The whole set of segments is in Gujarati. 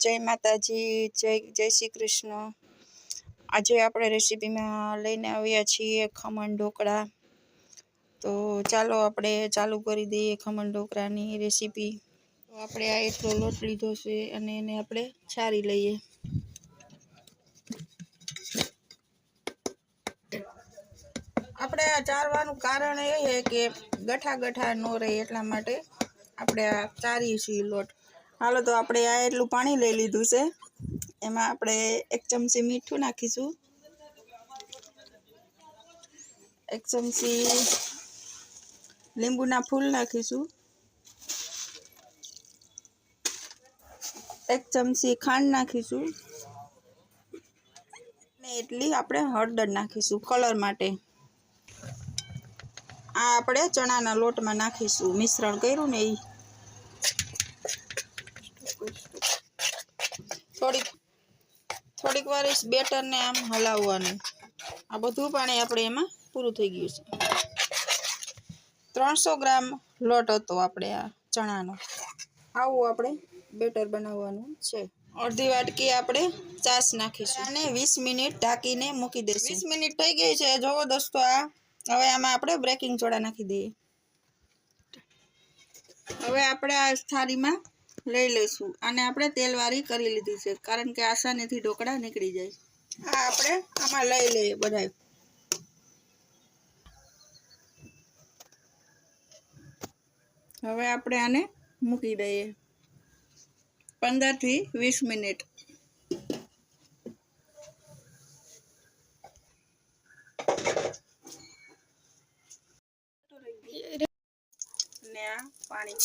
जय माताजी जय श्री कृष्ण। आज આપણે રેસીપીમાં લઈને આવ્યા છીએ ખમણ ઢોકળા। તો ચાલો આપણે ચાલુ કરી દઈએ ખમણ ઢોકળાની રેસીપી। તો આપણે આ એટલો લોટ લીધો છે અને એને આપણે છારી લઈએ। આપણે આ ચારવાનું કારણ એ છે કે ગઠા ગઠા ન રહે એટલા માટે આપણે આ ચારીએ છીએ લોટ। હાલો તો આપણે આ એટલું પાણી લઈ લીધું છે, એમાં આપણે 1 ચમચી મીઠું નાખીશું, 1 ચમચી લીંબુના ફૂલ નાખીશું, 1 ચમચી ખાંડ નાખીશું ને એટલી આપણે હળદર નાખીશું કલર માટે। આ આપણે ચણાના લોટમાં નાખીશું, મિશ્રણ કર્યું ને એ થોડીક વાર બેટરને આમ હલાવવાનું। આ બધું પાણી આપણે એમાં પૂરું થઈ ગયું છે। 300 ગ્રામ લોટ હતો આપણે આ ચણાનો। આવું આપણે બેટર બનાવવાનું છે। અડધી વાટકી આપણે છાશ નાખીશું અને 20 મિનિટ ઢાંકીને મૂકી દઈશું। 20 મિનિટ થઈ ગઈ છે, જોવો દોસ્તો। આ હવે આમાં આપણે બેકિંગ સોડા નાખી દઈએ। હવે આપણે આ થાળીમાં લઈ લઈશું, અને આપણે તેલવાળી કરી લીધી છે કારણ કે આસાનીથી ઢોકળા નીકળી જાય। આ આપણે આમાં લઈ લઈએ બધાય। હવે આપણે આને મૂકી દઈએ 15 થી 20 મિનિટ। ને આ પાણી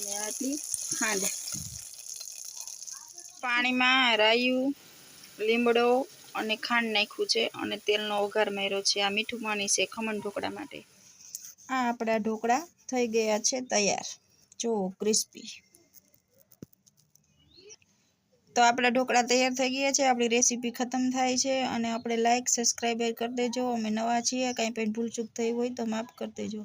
ને આટલી ખાંડ। પાણીમાં રાયું, લીમડો અને ખાંડ નાખ્યું છે અને તેલનો વઘાર માર્યો છે। આ મીઠું પાણી છે ખમણ ઢોકળા માટે। આ આપણા ઢોકળા થઈ ગયા છે તૈયાર, જો ક્રિસ્પી। તો આપણા ઢોકળા તૈયાર થઈ ગયા છે, આપણી રેસીપી ખતમ થાય છે। અને આપણે લાઈક સબસ્ક્રાઈબ કરી દેજો, અમે નવા છીએ, કાંઈ પણ ભૂલચૂક થઈ હોય તો માફ કરી દેજો।